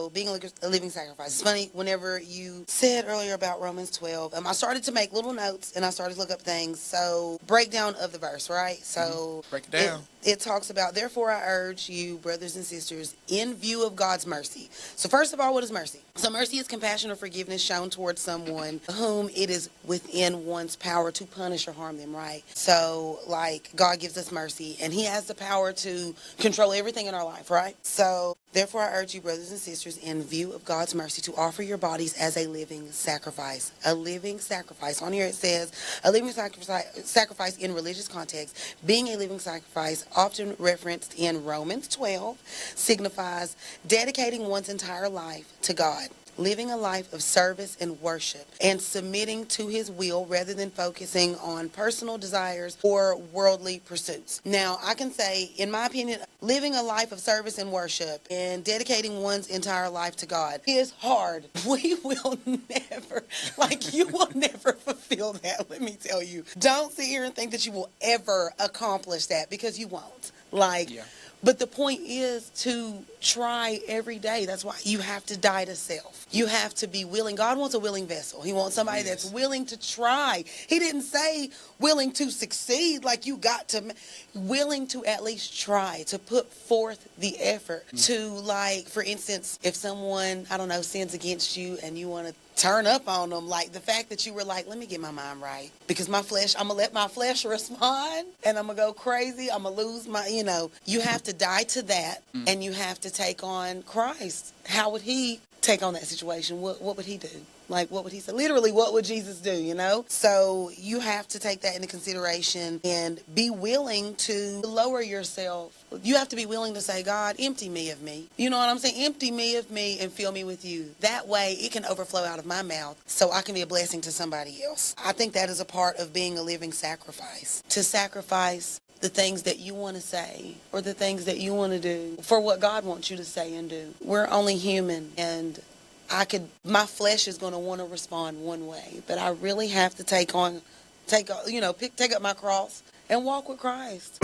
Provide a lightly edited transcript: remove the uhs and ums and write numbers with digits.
So being a living sacrifice. It's funny, whenever you said earlier about Romans 12, I started to make little notes and I started to look up things. So breakdown of the verse, right? So Break it down. it talks about, therefore I urge you, brothers and sisters, in view of God's mercy. So first of all, what is mercy? So mercy is compassion or forgiveness shown towards someone whom it is within one's power to punish or harm them, right? So like God gives us mercy and he has the power to control everything in our life, right? So therefore I urge you, brothers and sisters, in view of God's mercy, to offer your bodies as a living sacrifice. A living sacrifice. On here it says a living sacrifice in religious context, being a living sacrifice, often referenced in Romans 12, signifies dedicating one's entire life to God, living a life of service and worship, and submitting to his will rather than focusing on personal desires or worldly pursuits. Now, I can say, in my opinion, living a life of service and worship and dedicating one's entire life to God is hard. We will never, you will never fulfill that, let me tell you. Don't sit here and think that you will ever accomplish that, because you won't. But the point is to try every day. That's why you have to die to self. You have to be willing. God wants a willing vessel. He wants somebody that's willing to try. He didn't say willing to succeed, willing to at least try, to put forth the effort to, for instance, if someone, sins against you and you want to turn up on them, the fact that you were let me get my mind right, because I'm going to let my flesh respond and I'm going to go crazy. I'm going to lose you have to die to that and you have to take on Christ. How would he take on that situation? What would he do? What would he say? Literally, what would Jesus do, So you have to take that into consideration and be willing to lower yourself. You have to be willing to say, God, empty me of me. You know what I'm saying? Empty me of me and fill me with you. That way it can overflow out of my mouth so I can be a blessing to somebody else. I think that is a part of being a living sacrifice. To sacrifice the things that you want to say or the things that you want to do for what God wants you to say and do. We're only human, and my flesh is going to want to respond one way, but I really have to take up my cross and walk with Christ.